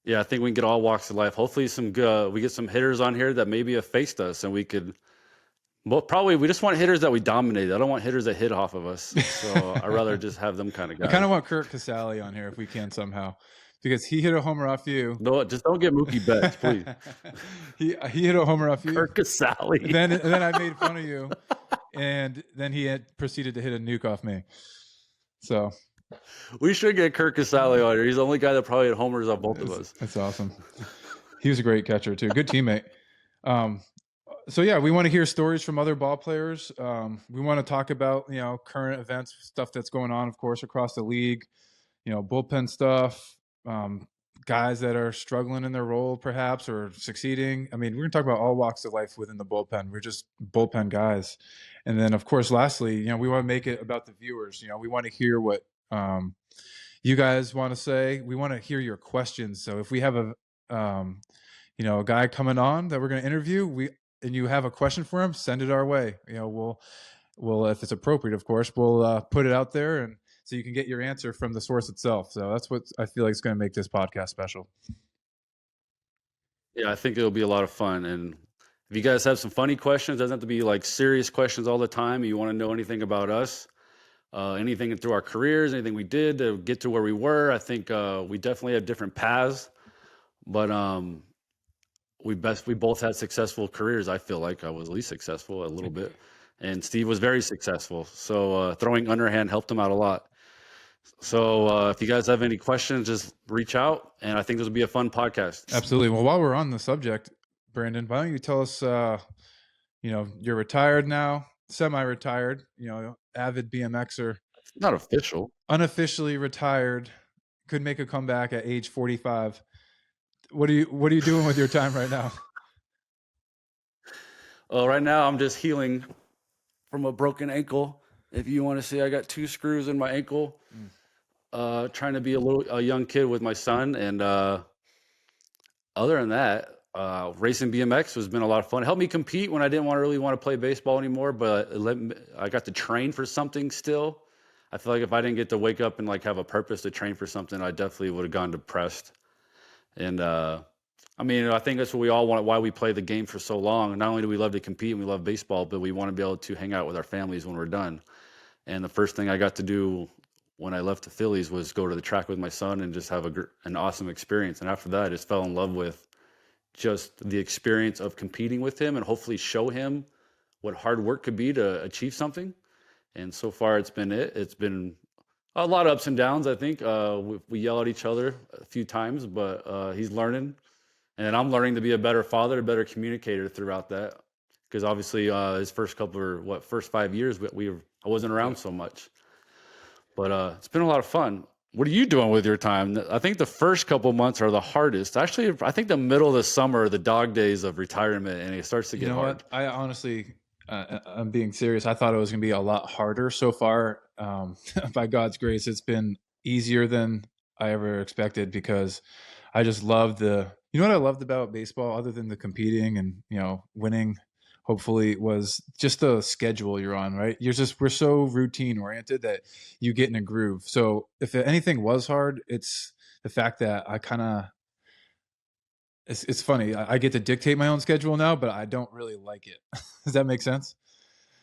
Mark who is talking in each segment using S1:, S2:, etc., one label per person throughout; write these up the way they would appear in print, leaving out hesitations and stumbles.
S1: Yeah, I think we can get all walks of life. Hopefully, we get some hitters on here that maybe have faced us, and we could. Well, probably we just want hitters that we dominate. I don't want hitters that hit off of us. So I'd rather just have them kind of
S2: I kind
S1: guys.
S2: of want Kurt Casale on here if we can somehow, because he hit a homer off you.
S1: No, just don't get Mookie Betts, please.
S2: He hit a homer off you.
S1: Kirk Casale.
S2: And then I made fun of you, and then he had proceeded to hit a nuke off me. So
S1: We should get Kirk Casale on here. He's the only guy that probably hit homers on both of us.
S2: that's awesome. He was a great catcher too. Good teammate. So yeah, we want to hear stories from other ball players. We want to talk about current events, stuff that's going on, of course, across the league. Bullpen stuff. Guys that are struggling in their role, perhaps, or succeeding. I mean, we're gonna talk about all walks of life within the bullpen. We're just bullpen guys. And then, of course, lastly, we want to make it about the viewers. We want to hear what you guys want to say. We want to hear your questions. So if we have a guy coming on that we're going to interview, and you have a question for him, send it our way. We'll if it's appropriate, of course, we'll put it out there, and so you can get your answer from the source itself. So that's what I feel like is going to make this podcast special.
S1: Yeah, I think it'll be a lot of fun. And if you guys have some funny questions, doesn't have to be like serious questions all the time. You want to know anything about us, anything through our careers, anything we did to get to where we were. I think we definitely have different paths, but we both had successful careers. I feel like I was least successful a little bit, and Steve was very successful. So throwing underhand helped him out a lot. So if you guys have any questions, just reach out, and I think this will be a fun podcast.
S2: Absolutely. Well, while we're on the subject, Brandon, why don't you tell us, you're retired now, semi-retired, avid BMXer,
S1: Not official.
S2: unofficially retired, could make a comeback at age 45. What are you doing with your time right now?
S1: Right now, I'm just healing from a broken ankle. If you want to see, I got 2 screws in my ankle. Trying to be a young kid with my son, and other than that, racing BMX has been a lot of fun. It helped me compete when I didn't really want to play baseball anymore, but I got to train for something still. I feel like if I didn't get to wake up and like have a purpose to train for something, I definitely would have gone depressed. And I mean, I think that's what we all want, why we play the game for so long. Not only do we love to compete and we love baseball, but we want to be able to hang out with our families when we're done. And the first thing I got to do when I left the Phillies was go to the track with my son and just have an awesome experience. And after that, I just fell in love with just the experience of competing with him and hopefully show him what hard work could be to achieve something. And so far, it's been a lot of ups and downs. I think we yell at each other a few times, but he's learning, and I'm learning to be a better father, a better communicator throughout that. Because obviously, his first 5 years, I wasn't around so much. But it's been a lot of fun. What are you doing with your time? I think the first couple months are the hardest. Actually, I think the middle of the summer are the dog days of retirement, and it starts to get hard.
S2: What? I honestly, I'm being serious. I thought it was going to be a lot harder so far. By God's grace, it's been easier than I ever expected, because I just love what I loved about baseball, other than the competing and, winning, hopefully, was just the schedule you're on, right? We're so routine oriented that you get in a groove. So if anything was hard, it's the fact that it's funny. I get to dictate my own schedule now, but I don't really like it. Does that make sense?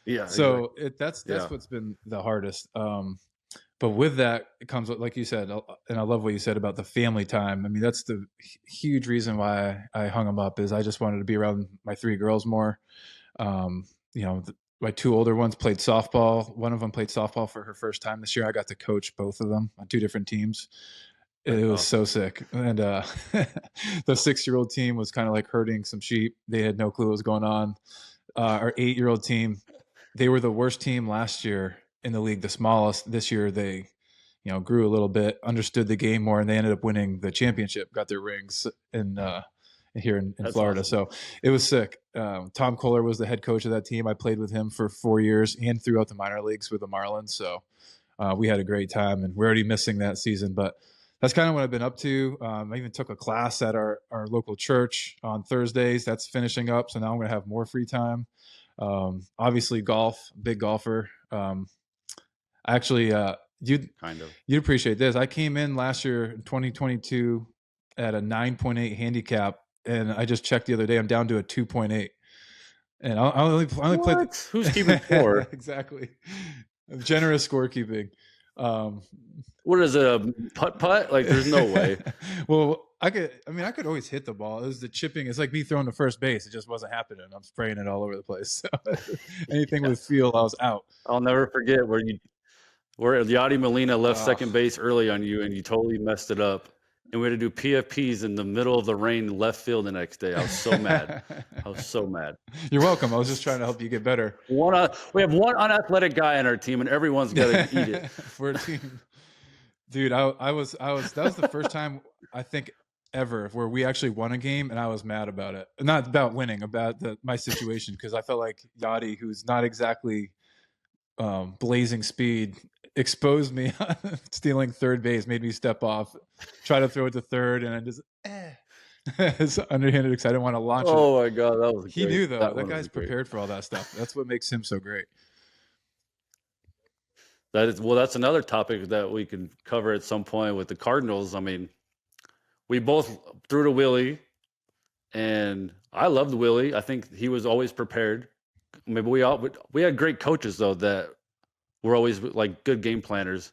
S1: Yeah, exactly.
S2: So that's
S1: Yeah.
S2: what's been the hardest. But with that, it comes, like you said, and I love what you said about the family time. I mean, that's the huge reason why I hung them up, is I just wanted to be around my 3 girls more. My 2 older ones played softball. One of them played softball for her first time this year. I got to coach both of them on 2 different teams. It was so sick. And the 6-year-old team was kind of like herding some sheep. They had no clue what was going on. Our 8-year-old team, they were the worst team last year in the league, the smallest. This year they, grew a little bit, understood the game more, and they ended up winning the championship, got their rings here in Florida.
S1: Awesome.
S2: So it was sick. Tom Kohler was the head coach of that team. I played with him for 4 years and throughout the minor leagues with the Marlins. So we had a great time, and we're already missing that season, but that's kind of what I've been up to. I even took a class at our local church on Thursdays. That's finishing up, so now I'm going to have more free time. Obviously, golf, big golfer. Actually, you'd appreciate this. I came in last year, 2022, at a 9.8 handicap, and I just checked the other day. I'm down to a 2.8, and I only played
S1: What? Who's keeping score?
S2: exactly generous scorekeeping. Um,
S1: What is it? A putt putt? Like, there's no way.
S2: well, I could always hit the ball. It was the chipping. It's like me throwing to first base. It just wasn't happening. I'm spraying it all over the place. So anything with feel, I was out.
S1: I'll never forget where Yadi Molina left
S2: Oh.
S1: second base early on you, and you totally messed it up. And we had to do PFPs in the middle of the rain left field the next day. I was so mad. I was so mad.
S2: You're welcome. I was just trying to help you get better.
S1: We have one unathletic guy in our team, and everyone's got to eat it.
S2: For a team. Dude, I was that was the first time I think ever where we actually won a game, and I was mad about it. Not about winning, about my situation, because I felt like Yachty, who's not exactly blazing speed, exposed me stealing third base, made me step off, try to throw it to third, and I just it's underhanded because I didn't want to launch it.
S1: Oh my god, that was
S2: He
S1: great.
S2: knew though. That
S1: one
S2: guy's
S1: was great.
S2: prepared for all that stuff. That's what makes him so great.
S1: That's another topic that we can cover at some point with the Cardinals. I mean, we both threw to Willie, and I loved Willie. I think he was always prepared. Maybe we had great coaches though that were always like good game planners,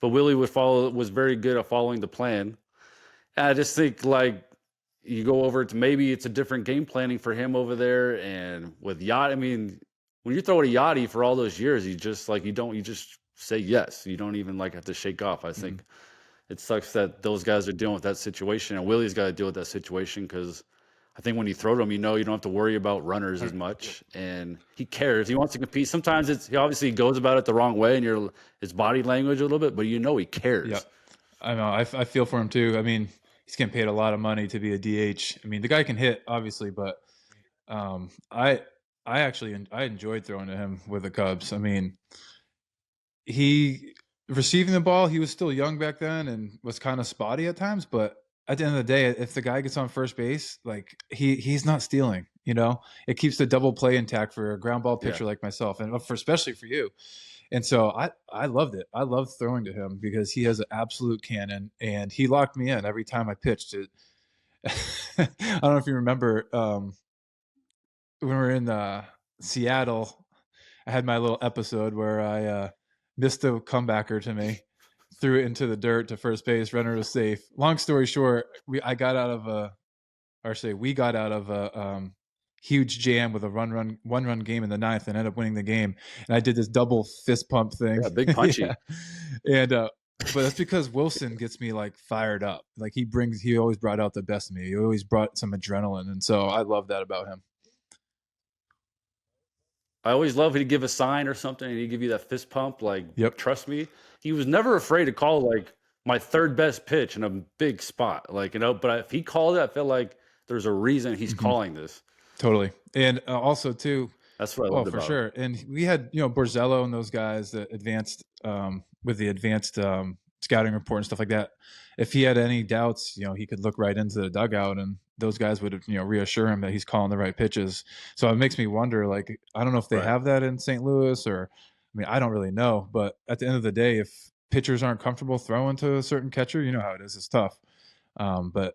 S1: but Willie was very good at following the plan. And I just think like you go over to maybe it's a different game planning for him over there, and with Yacht. I mean, when you throw at a Yachty for all those years, you just say yes. You don't even like have to shake off. I think it sucks that those guys are dealing with that situation, and Willie's got to deal with that situation because I think when you throw to him, you know you don't have to worry about runners as much, and he cares. He wants to compete. Sometimes he obviously goes about it the wrong way, and his body language a little bit, but you know he cares.
S2: Yeah, I know. I feel for him too. I mean, he's getting paid a lot of money to be a DH. I mean, the guy can hit, obviously, but I actually I enjoyed throwing to him with the Cubs. I mean, he receiving the ball, he was still young back then and was kind of spotty at times, but at the end of the day, if the guy gets on first base, like he's not stealing, you know. It keeps the double play intact for a ground ball pitcher like myself, and for especially for you. And so I loved it. I loved throwing to him because he has an absolute cannon, and he locked me in every time I pitched it. I don't know if you remember when we were in Seattle. I had my little episode where I missed a comebacker to me, threw it into the dirt to first base, runner was safe. Long story short, we got out of a huge jam with a one run game in the ninth and ended up winning the game. And I did this double fist pump thing.
S1: Yeah, big punchy.
S2: And but that's because Wilson gets me like fired up. Like he always brought out the best in me. He always brought some adrenaline, and so I love that about him.
S1: I always love he'd give a sign or something, and he'd give you that fist pump, like,
S2: Yep.
S1: trust me. He was never afraid to call, like, my third best pitch in a big spot. Like, but if he called it, I feel like there's a reason he's calling this.
S2: Totally. And also, too,
S1: That's what I loved
S2: for
S1: about
S2: sure.
S1: him.
S2: And we had, Borzello and those guys that advanced with the advanced scouting report and stuff like that. If he had any doubts, he could look right into the dugout, and those guys would, reassure him that he's calling the right pitches. So it makes me wonder, like, I don't know if they have that in St. Louis, or, I mean, I don't really know. But at the end of the day, if pitchers aren't comfortable throwing to a certain catcher, you know how it is. It's tough. But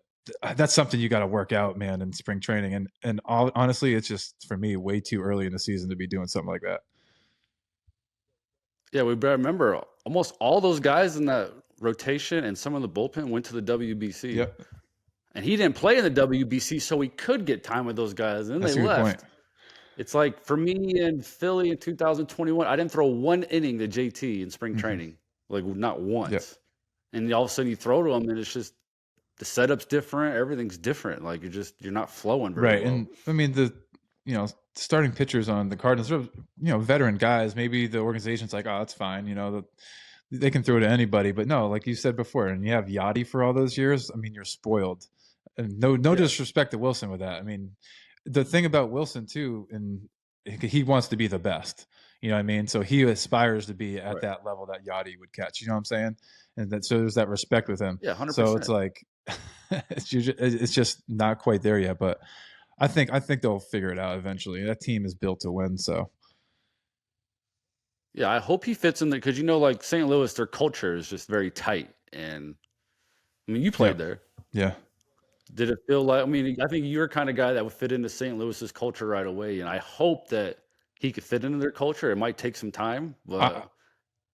S2: that's something you got to work out, man, in spring training. And honestly, it's just, for me, way too early in the season to be doing something like that.
S1: Yeah, we better remember almost all those guys in that rotation and some of the bullpen went to the WBC.
S2: Yep.
S1: And he didn't play in the WBC, so he could get time with those guys. And then they left. Point. It's like for me in Philly in 2021, I didn't throw one inning to JT in spring training, like not once. Yep. And all of a sudden you throw to him, and it's just the setup's different, everything's different. Like you're not flowing very well.
S2: And I mean the starting pitchers on the Cardinals are veteran guys. Maybe the organization's like, oh, that's fine, they can throw to anybody. But no, like you said before, and you have Yachty for all those years. I mean, you're spoiled. And no disrespect to Wilson with that. I mean, the thing about Wilson too, and he wants to be the best. You know what I mean? So he aspires to be at that level that Yachty would catch. You know what I'm saying? And so there's that respect with him.
S1: Yeah, 100%.
S2: So it's like it's just not quite there yet. But I think they'll figure it out eventually. That team is built to win. So.
S1: Yeah, I hope he fits in there because like St. Louis, their culture is just very tight. And I mean, you played there.
S2: Yeah.
S1: Did it feel like, I mean, I think you're the kind of guy that would fit into St. Louis's culture right away, and I hope that he could fit into their culture. It might take some time,
S2: I,
S1: but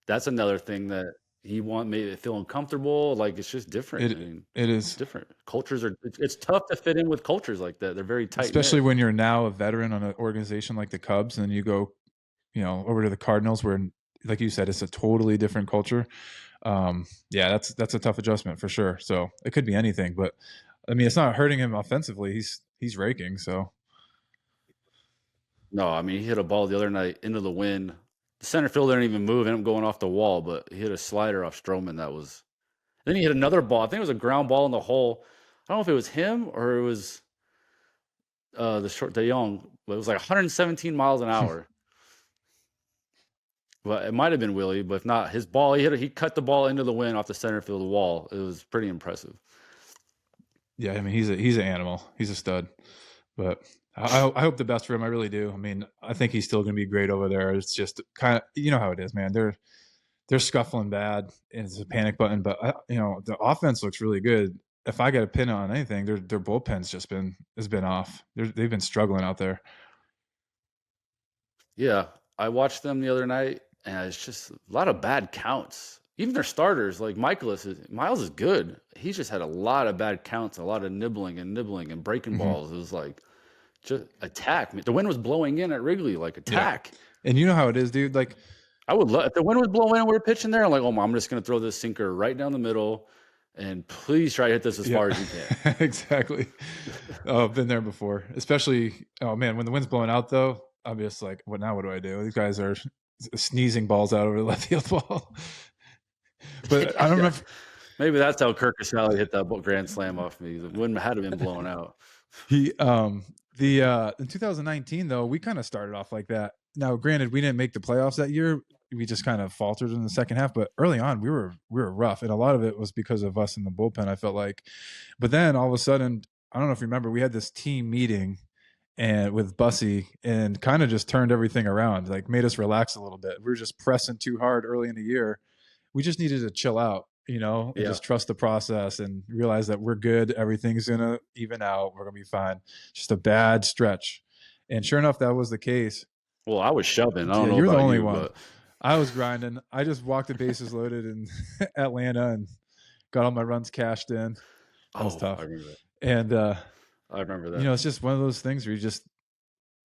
S1: that's another thing that he want made it feel uncomfortable. Like it's just different. I
S2: it
S1: mean,
S2: it
S1: it's
S2: is,
S1: different. Cultures are it's tough to fit in with cultures like that. They're very tight
S2: especially
S1: knit.
S2: when you're now a veteran on an organization like the Cubs, and then you go, over to the Cardinals, where, like you said, it's a totally different culture. Yeah, that's a tough adjustment for sure. So it could be anything, but I mean, it's not hurting him offensively. He's raking. So
S1: No, I mean he hit a ball the other night into the wind. The center fielder didn't even move, ended up going off the wall, but he hit a slider off Stroman that was. Then he hit another ball. I think it was a ground ball in the hole. I don't know if it was him or it was the short De Jong, but it was like 117 miles an hour. Well, it might have been Willie, but if not, his ball, he cut the ball into the wind off the center field wall. It was pretty impressive.
S2: yeah, I mean, he's an animal. He's a stud. But I hope the best for him. I really do. I mean, I think he's still going to be great over there. It's just kind of, how it is, man. They're scuffling bad, and it's a panic button. But the offense looks really good. If I get a pin on anything, their bullpen's has been off. They've been struggling out there.
S1: Yeah, I watched them the other night, and it's just a lot of bad counts. Even their starters, like Miles is good. He's just had a lot of bad counts, a lot of nibbling and breaking
S2: Mhm.
S1: balls. It was like just attack. The wind was blowing in at Wrigley, like attack.
S2: And you know how it is, dude. Like,
S1: I would love if the wind was blowing and we were pitching there. I'm like, oh, I'm just gonna throw this sinker right down the middle, and please try to hit this as far as you can.
S2: exactly. Oh, I've been there before. Especially, oh man, when the wind's blowing out, though, I'm just like, what now? What do I do? These guys are sneezing balls out over the left field wall. But I don't
S1: Yeah.
S2: remember.
S1: Maybe that's how Kirk Casale hit that grand slam off me. The wind had been blown out.
S2: He the in 2019 though, we kind of started off like that. Now, granted, we didn't make the playoffs that year. We just kind of faltered in the second half, but early on we were rough, and a lot of it was because of us in the bullpen, I felt like. But then all of a sudden, I don't know if you remember, we had this team meeting and with Bussy, and kind of just turned everything around, like made us relax a little bit. We were just pressing too hard early in the year. We just needed to chill out, and
S1: Yeah.
S2: just trust the process and realize that we're good. Everything's going to even out. We're going to be fine. Just a bad stretch. And sure enough, that was the case.
S1: Well, I was shoving. I don't know
S2: You're the
S1: about
S2: only
S1: you,
S2: one.
S1: but
S2: I was grinding. I just walked the bases loaded in Atlanta and got all my runs cashed in. That was tough.
S1: I remember that.
S2: And,
S1: I remember that.
S2: it's just one of those things where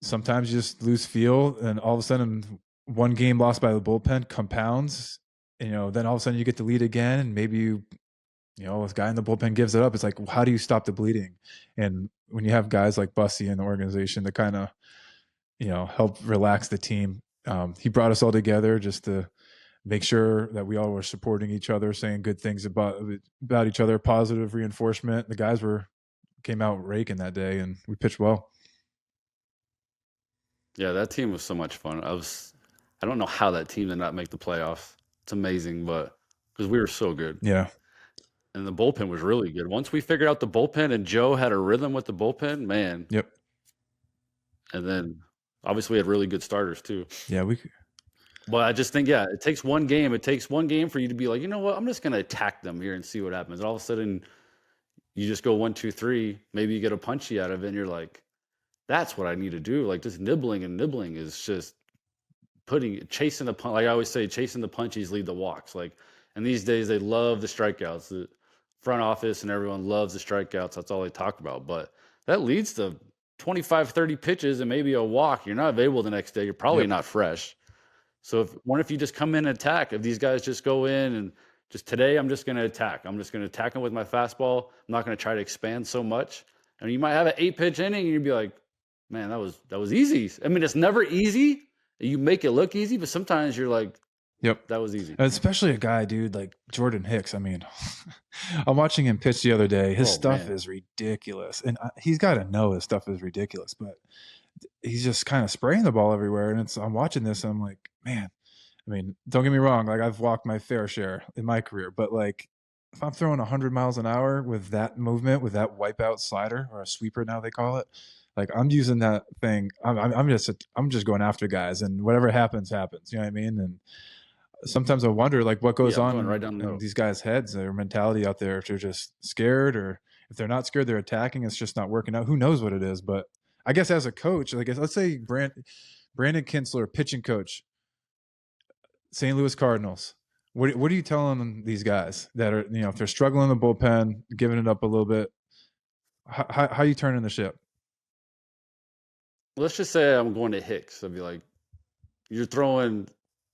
S2: sometimes you just lose feel, and all of a sudden one game lost by the bullpen compounds. And, then all of a sudden you get the lead again, and maybe this guy in the bullpen gives it up. It's like, well, how do you stop the bleeding? And when you have guys like Bussy in the organization that kind of, help relax the team, he brought us all together just to make sure that we all were supporting each other, saying good things about each other, positive reinforcement. The guys came out raking that day, and we pitched well.
S1: Yeah, that team was so much fun. I don't know how that team did not make the playoffs. It's amazing, but because we were so good.
S2: Yeah.
S1: And the bullpen was really good. Once we figured out the bullpen and Joe had a rhythm with the bullpen, man.
S2: Yep.
S1: And then obviously we had really good starters too.
S2: Yeah,
S1: But I just think, yeah, it takes one game. It takes one game for you to be like, you know what? I'm just going to attack them here and see what happens. And all of a sudden, you just go 1, 2, 3. Maybe you get a punchy out of it, and you're like, that's what I need to do. Like just nibbling is just chasing the punch. Like I always say, chasing the punchies lead the walks. Like, and these days they love the strikeouts. The front office and everyone loves the strikeouts. That's all they talk about. But that leads to 25, 30 pitches and maybe a walk. You're not available the next day. You're probably not fresh. So if you just come in and attack, if these guys just go in and just today, I'm just going to attack. I'm just going to attack them with my fastball. I'm not going to try to expand so much. And you might have an 8-pitch inning and you'd be like, man, that was easy. I mean, it's never easy. You make it look easy, but sometimes you're like,
S2: yep,
S1: that was easy.
S2: Especially a guy, dude, like Jordan Hicks. I mean, I'm watching him pitch the other day. His stuff is ridiculous. And he's got to know his stuff is ridiculous, but he's just kind of spraying the ball everywhere. And I'm watching this and I'm like, man, I mean, don't get me wrong. Like I've walked my fair share in my career, but like if I'm throwing 100 miles an hour with that movement, with that wipeout slider or a sweeper, now they call it, like I'm using that thing. I'm just going after guys, and whatever happens. You know what I mean? And sometimes I wonder like what goes on
S1: right down
S2: in these guys' heads, their mentality out there, if they're just scared or if they're not scared, they're attacking. It's just not working out. Who knows what it is? But I guess as a coach, like let's say Brandon Kinsler, pitching coach, St. Louis Cardinals. What are you telling these guys that are, if they're struggling in the bullpen, giving it up a little bit? How are you turning the ship?
S1: Let's just say I'm going to Hicks. I'd be like, you're throwing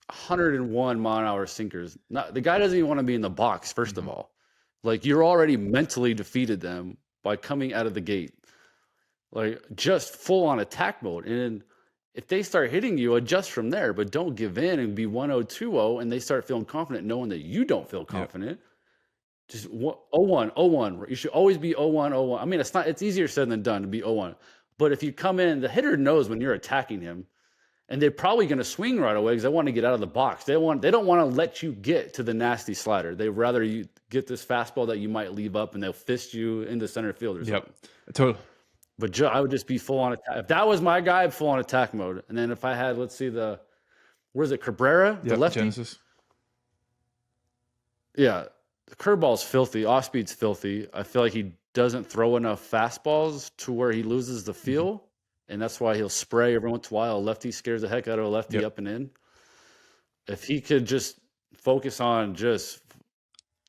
S1: 101 mile an hour sinkers. The guy doesn't even want to be in the box, 1st of all. Like, you're already mentally defeated them by coming out of the gate. Like, just full on attack mode. And if they start hitting you, adjust from there, but don't give in and be 1-0, 2-0, and they start feeling confident knowing that you don't feel confident. Just 0-1, 0-1. You should always be 0-1, 0-1. I mean, it's easier said than done to be 0-1. But if you come in, the hitter knows when you're attacking him, and they're probably going to swing right away because they want to get out of the box. They don't want to let you get to the nasty slider. They'd rather you get this fastball that you might leave up, and they'll fist you into center field or something.
S2: Totally.
S1: But I would just be full on attack. If that was my guy, I'd full on attack mode. And then if I had, let's see, where's it, Cabrera, the lefty?
S2: Genesis.
S1: Yeah, the curveball's filthy. Off speed's filthy. I feel like he doesn't throw enough fastballs to where he loses the feel. And that's why he'll spray every once in a while. A lefty scares the heck out of a lefty up and in. If he could just focus on just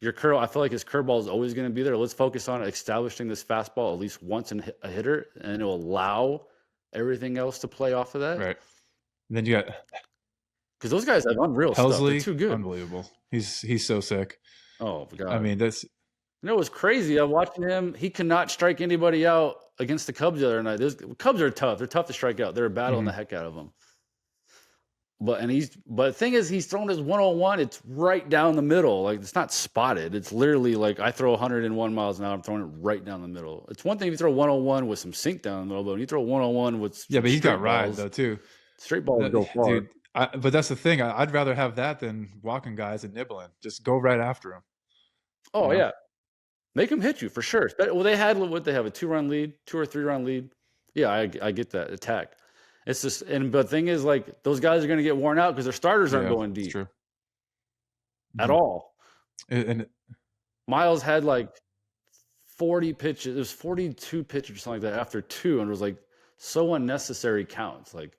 S1: your curl, I feel like his curveball is always going to be there. Let's focus on establishing this fastball at least once in a hitter, and it'll allow everything else to play off of that.
S2: Right. And then you got
S1: because those guys have unreal stuff. They're too good.
S2: Unbelievable. He's so sick.
S1: Oh God.
S2: I mean, that's.
S1: You know, it was crazy. I'm watching him. He cannot strike anybody out against the other night. The Cubs are tough. They're tough to strike out. They're battling the heck out of them. But the thing is, he's throwing his 101. It's right down the middle. Like, it's not spotted. It's literally like I throw 101 miles an hour. I'm throwing it right down the middle. It's one thing if you throw 101 with some sink down the middle, but when you throw 101 with
S2: but he's got ride though too.
S1: Straight balls go far.
S2: Dude, but that's the thing. I'd rather have that than walking guys and nibbling. Just go right after him.
S1: Oh yeah, make them hit you for sure. Well, they have a 2-run lead, 2 or 3-run lead. Yeah, I get that attack. It's just, but the thing is, like, those guys are going to get worn out because their starters aren't going deep.
S2: True.
S1: At all.
S2: And
S1: Miles had like 40 pitches. It was 42 pitches or something like that after 2, and it was like so unnecessary counts, like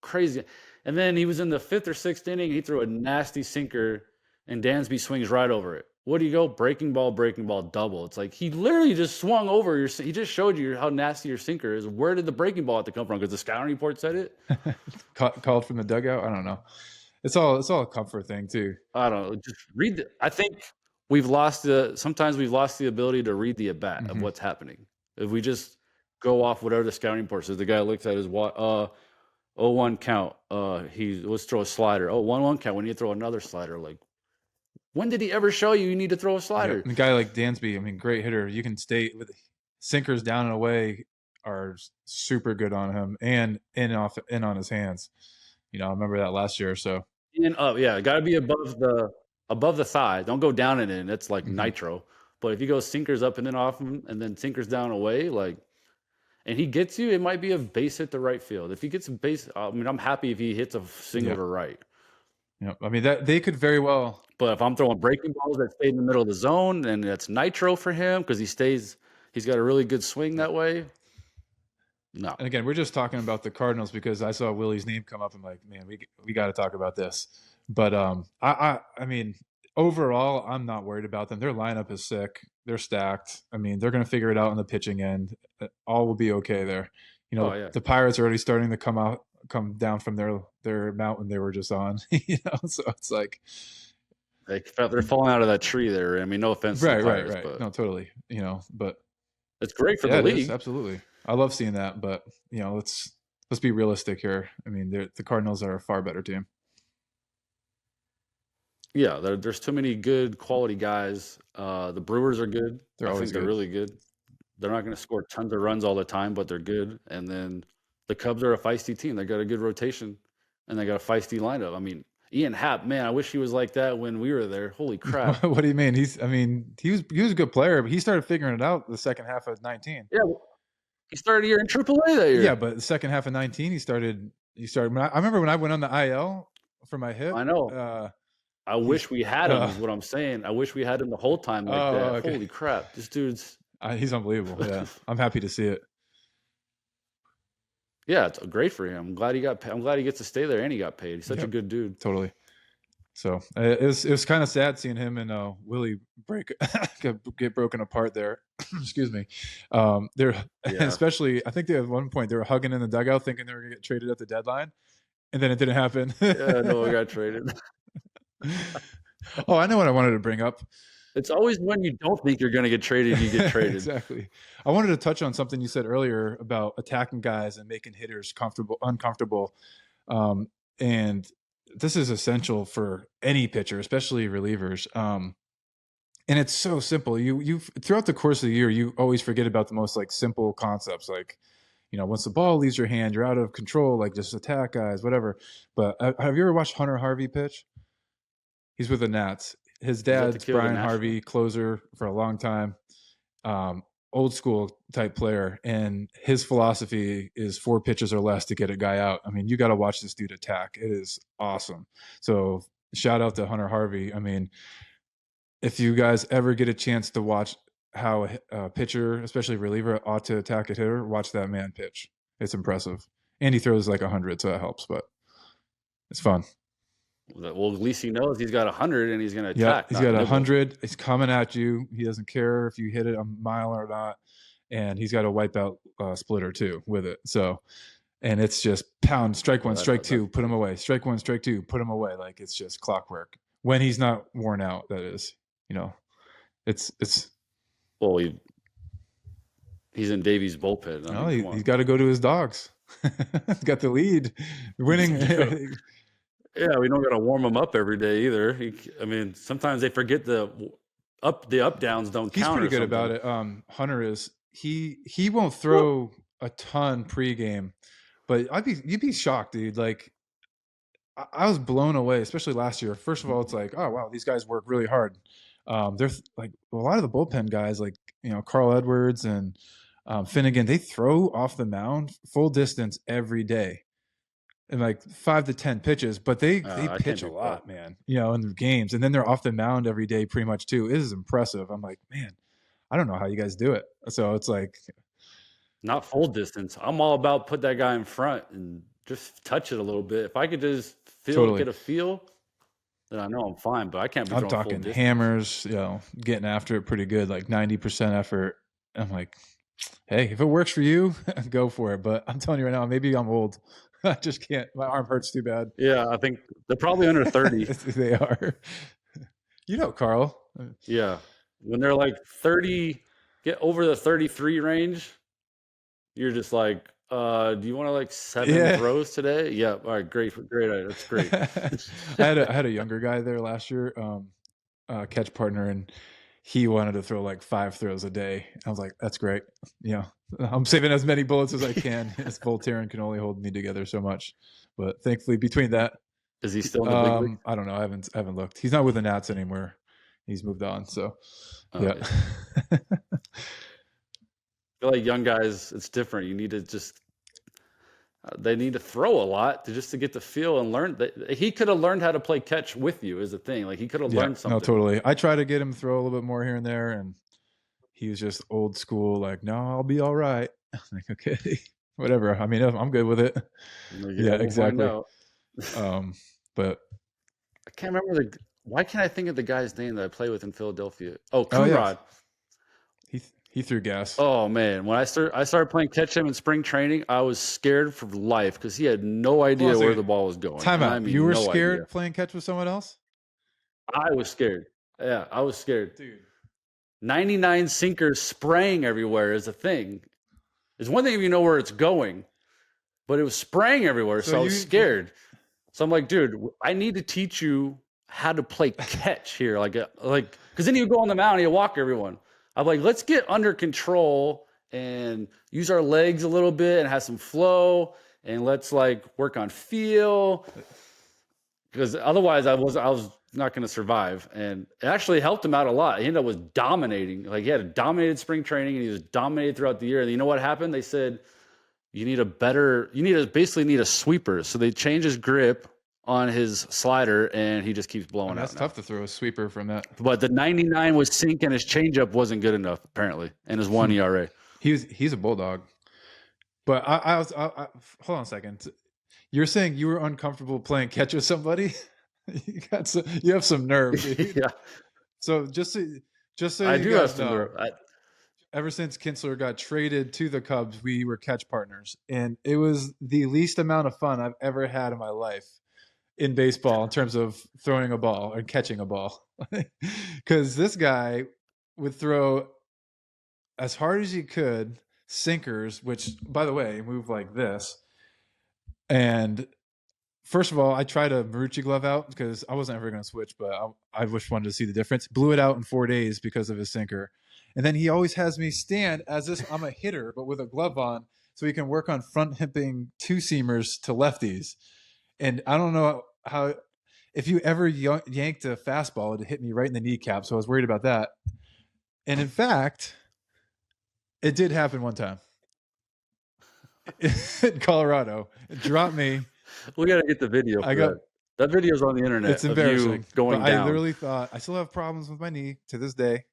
S1: crazy. And then he was in the 5th or 6th inning. He threw a nasty sinker, and Dansby swings right over it. What do you go? Breaking ball, double. It's like he literally just swung over he just showed you how nasty your sinker is. Where did the breaking ball have to come from? Because the scouting report said it.
S2: Called from the dugout. I don't know. It's all a comfort thing too.
S1: I don't know. Just read. I think sometimes we've lost the ability to read the at-bat of what's happening. If we just go off whatever the scouting report says, the guy looks at his 0-1 count. Let's throw a slider. 1-1 count. We need to throw another slider. Like, when did he ever show you need to throw a slider?
S2: Yeah. A guy like Dansby, I mean, great hitter. You can stay with sinkers down and away are super good on him and in on his hands. I remember that last year or so.
S1: And up, yeah, got to be above the thigh. Don't go down and in. It's like nitro. But if you go sinkers up and then off him, and then sinkers down away, like, and he gets you, it might be a base hit to right field. If he gets a base, I mean, I'm happy if he hits a single to right.
S2: Yeah, I mean that they could very well.
S1: But if I'm throwing breaking balls that stay in the middle of the zone, and that's nitro for him because he's got a really good swing that way. No.
S2: And again, we're just talking about the Cardinals because I saw Willie's name come up. I'm like, man, we got to talk about this. But I mean, overall, I'm not worried about them. Their lineup is sick. They're stacked. I mean, they're going to figure it out on the pitching end. All will be okay there. The Pirates are already starting to come down from their mountain they were just on. So it's like
S1: they're falling out of that tree there. I mean, no offense to the Pirates,
S2: right.
S1: But
S2: no, totally. But
S1: it's great for the league.
S2: It is, absolutely. I love seeing that, but let's be realistic here. I mean, the Cardinals are a far better team.
S1: Yeah, there's too many good quality guys. The Brewers are good.
S2: They're
S1: really good. They're not going to score tons of runs all the time, but they're good. And then the Cubs are a feisty team. They got a good rotation, and they got a feisty lineup. I mean, Ian Happ, man, I wish he was like that when we were there. Holy crap!
S2: What do you mean? He was a good player, but he started figuring it out the second half of 19.
S1: Yeah, he started a year in AAA that year.
S2: Yeah, but the second half of 19, he started. I remember when I went on the IL for my hip.
S1: I know. I wish we had him. Is what I'm saying. I wish we had him the whole time like that. Okay. Holy crap! This dude's
S2: He's unbelievable. Yeah, I'm happy to see it.
S1: Yeah, it's great for him. I'm glad he got. I'm glad he gets to stay there and he got paid. He's such a
S2: Yep,
S1: good dude.
S2: totally. So it was kind of sad seeing him and Willie break get broken apart there. Excuse me. They're
S1: Yeah,
S2: especially I think they at one point they were hugging in the dugout thinking they were gonna get traded at the deadline, and then it didn't happen.
S1: yeah. Noah got traded.
S2: Oh, I know what I wanted to bring up.
S1: It's always when you don't think you're going to get traded, you get traded.
S2: Exactly. I wanted to touch on something you said earlier about attacking guys and making hitters uncomfortable. And this is essential for any pitcher, especially relievers. And it's so simple. You throughout the course of the year, you always forget about the most like simple concepts, like once the ball leaves your hand, you're out of control. Like just attack guys, whatever. But have you ever watched Hunter Harvey pitch? He's with the Nats. His
S1: Is that the
S2: dad's
S1: kid with the
S2: Brian
S1: national?
S2: Harvey, closer for a long time, old school type player, and his philosophy is 4 pitches or less to get a guy out. I mean, you got to watch this dude attack. It is awesome. So shout out to Hunter Harvey. I mean, if you guys ever get a chance to watch how a pitcher, especially a reliever, ought to attack a hitter, watch that man pitch. It's impressive. And he throws like 100, so that helps, but it's fun.
S1: Well, at least he knows he's got 100 and he's going to
S2: Yeah,
S1: attack.
S2: he's
S1: not
S2: got
S1: nibble.
S2: 100. He's coming at you. He doesn't care if you hit it a mile or not. And he's got a wipeout splitter too with it. So, and it's just pound, strike one, strike two, put him away. Strike one, strike two, put him away. Like it's just clockwork. When he's not worn out, that is. It's.
S1: Well, he's in Davies' bullpen. I mean,
S2: He's got to go to his dogs. He's got the lead, winning.
S1: Yeah, we don't got to warm him up every day either. I mean, sometimes they forget the up downs don't
S2: He's
S1: count.
S2: pretty good
S1: something.
S2: about it. Hunter is he won't throw a ton pregame, but you'd be shocked, dude. Like I was blown away, especially last year. First of all, it's like, oh wow, these guys work really hard. There's like a lot of the bullpen guys, like Carl Edwards and Finnegan, they throw off the mound full distance every day. And like 5 to 10 pitches, but they pitch a lot, man, in the games. And then they're off the mound every day pretty much too. It is impressive. I'm like, man, I don't know how you guys do it. So it's like.
S1: Not full distance. I'm all about put that guy in front and just touch it a little bit. If I could just get a feel, then I know I'm fine, but I can't be
S2: I'm talking hammers, getting after it pretty good, like 90% effort. I'm like, hey, if it works for you, go for it. But I'm telling you right now, maybe I'm old. I just can't. My arm hurts too bad.
S1: Yeah, I think they're probably under 30.
S2: They are. Carl.
S1: Yeah. When they're like 30, get over the 33 range, you're just like, do you want to like 7 throws today? Yeah. All right, great. That's great.
S2: I had a younger guy there last year, catch partner, and he wanted to throw like 5 throws a day. I was like, that's great. I'm saving as many bullets as I can. His Voltaren can only hold me together so much. But thankfully, between that,
S1: is he still in the big league?
S2: I don't know. I haven't looked. He's not with the Nats anymore. He's moved on. So, yeah.
S1: I feel like young guys, it's different. You need to just they need to throw a lot to get the feel and learn. He could have learned how to play catch with you is the thing. Like he could have learned something.
S2: No, totally. I try to get him to throw a little bit more here and there, and he was just old school. Like, no, I'll be all right. I'm like, okay, whatever. I mean, I'm good with it. Yeah, exactly. But
S1: I can't remember why can't I think of the guy's name that I play with in Philadelphia? Oh, Coonrod.
S2: He threw gas.
S1: Oh man, when I started playing catch him in spring training, I was scared for life because he had no idea where the ball was going.
S2: Time out. You were scared playing catch with someone else?
S1: I was scared. Yeah, I was scared.
S2: Dude.
S1: 99 sinkers spraying everywhere is a thing. It's one thing if you know where it's going, but it was spraying everywhere, so I was scared. So I'm like, dude, I need to teach you how to play catch here, like because then you go on the mound and you walk everyone. I'm like, let's get under control and use our legs a little bit and have some flow, and let's like work on feel, because otherwise I was not going to survive. And it actually helped him out a lot. He ended up was dominating. Like he had a dominated spring training and he was dominated throughout the year. And you know what happened? They said, you basically need a sweeper. So they changed his grip on his slider, and he just keeps blowing
S2: That's
S1: out.
S2: tough to throw a sweeper from that.
S1: But the 99 was sink, and his changeup wasn't good enough apparently, and his 1 ERA.
S2: He's a bulldog. But I hold on a second. You're saying you were uncomfortable playing catch with somebody? You have some nerve, dude.
S1: Yeah,
S2: So just so
S1: I
S2: you
S1: do have
S2: guys
S1: some.
S2: know, ever since Kinsler got traded to the Cubs, we were catch partners, and it was the least amount of fun I've ever had in my life in baseball in terms of throwing a ball or catching a ball, because this guy would throw as hard as he could sinkers, which, by the way, move like this. And first of all, I tried a Marucci glove out because I wasn't ever going to switch, but I just wanted to see the difference. Blew it out in 4 days because of his sinker. And then he always has me stand as if I'm a hitter, but with a glove on, so he can work on front hipping two-seamers to lefties. And I don't know how, if you ever yanked a fastball, it hit me right in the kneecap, so I was worried about that. And in fact, it did happen one time in Colorado. It dropped me.
S1: We got to get the video. That video's on the internet.
S2: It's embarrassing.
S1: Of you going
S2: but
S1: down.
S2: I literally thought, I still have problems with my knee to this day.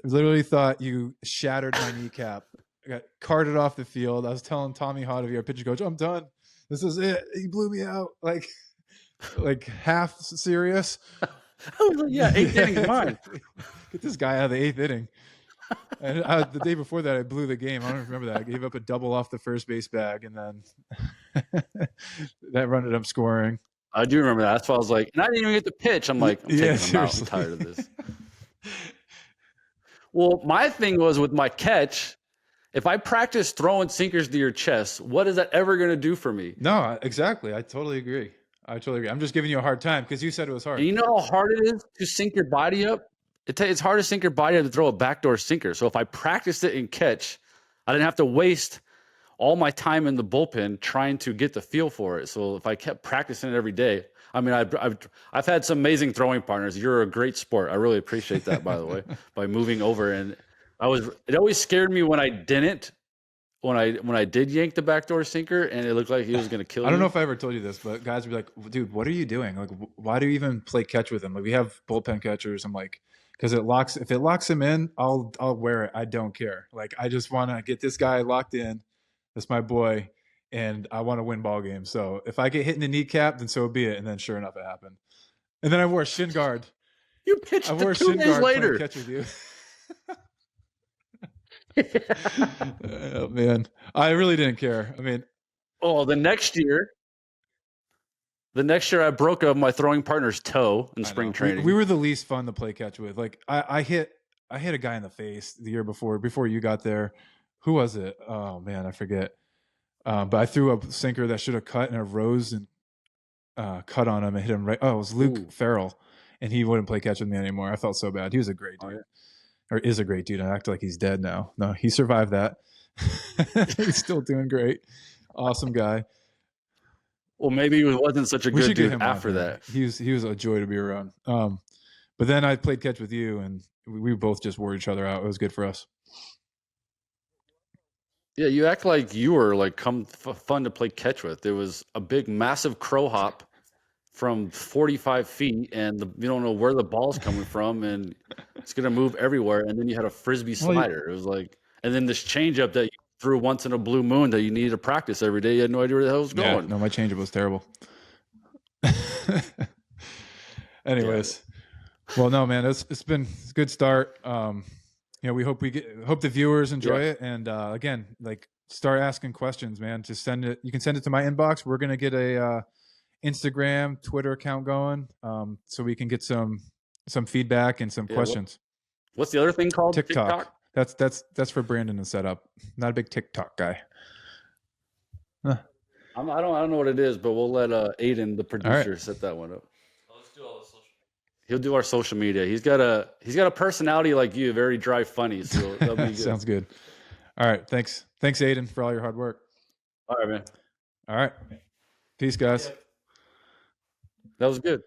S2: I literally thought you shattered my kneecap. I got carted off the field. I was telling Tommy Hotovy, our pitching coach, I'm done. This is it. He blew me out. Like half serious.
S1: I was like, yeah, 8th inning mine.
S2: Get this guy out of the 8th inning. And the day before that, I blew the game. I don't remember that. I gave up a double off the first base bag, and then that ended up scoring.
S1: I do remember that. That's why I was like, and I didn't even get the pitch. I'm like, I'm taking him out. I'm tired of this. Well, my thing was with my catch, if I practice throwing sinkers to your chest, what is that ever going to do for me?
S2: No, exactly. I totally agree. I'm just giving you a hard time because you said it was hard.
S1: And you know how hard it is to sink your body up? It's hard to sink your body up to throw a backdoor sinker. So if I practiced it in catch, I didn't have to waste all my time in the bullpen trying to get the feel for it. So if I kept practicing it every day, I mean, I've had some amazing throwing partners. You're a great sport. I really appreciate that, by the way, by moving over. And it always scared me when I didn't, when I did yank the backdoor sinker and it looked like he was going to kill you.
S2: I don't know if I ever told you this, but guys would be like, dude, what are you doing? Like, why do you even play catch with him? Like, we have bullpen catchers. I'm like, because if it locks him in, I'll wear it. I don't care. Like, I just want to get this guy locked in. That's my boy. And I want to win ball games. So if I get hit in the kneecap, then so be it. And then sure enough, it happened. And then I wore a shin guard.
S1: You pitched
S2: I wore
S1: 2 days later.
S2: Catch with you. Oh, man, I really didn't care. I mean,
S1: the next year I broke up my throwing partner's toe in spring training.
S2: We were the least fun to play catch with. Like I hit a guy in the face the year before you got there. Who was it? Oh man, I forget. But I threw a sinker that should have cut, and it rose and cut on him and hit him right. Oh, it was Luke Farrell, and he wouldn't play catch with me anymore. I felt so bad. He was a great dude. Or is a great dude. I act like he's dead now. No, he survived that. He's still doing great. Awesome guy.
S1: Well, maybe he wasn't such a good dude after that.
S2: He was a joy to be around. But then I played catch with you, and we both just wore each other out. It was good for us.
S1: Yeah, you act like you were like fun to play catch with. There was a big, massive crow hop from 45 feet, and you don't know where the ball's coming from, and it's going to move everywhere. And then you had a Frisbee slider. It was like, and then this changeup that you threw once in a blue moon that you needed to practice every day. You had no idea where the hell it was going.
S2: No, my changeup was terrible. Anyways, well, no, man, it's been a good start. We hope the viewers enjoy it. And again, like, start asking questions, man. Just send it. You can send it to my inbox. We're going to get a Instagram, Twitter account going, so we can get some feedback and some questions.
S1: What's the other thing called?
S2: TikTok. That's for Brandon to set up. Not a big TikTok guy.
S1: I don't know what it is, but we'll let Aiden, the producer, set that one up. Let's do all the social media. He'll do our social media. He's got a personality like you, very dry, funny. So that'll be good.
S2: Sounds good. All right, thanks, Aiden, for all your hard work.
S1: All right, man.
S2: All right, peace, guys.
S1: That was good.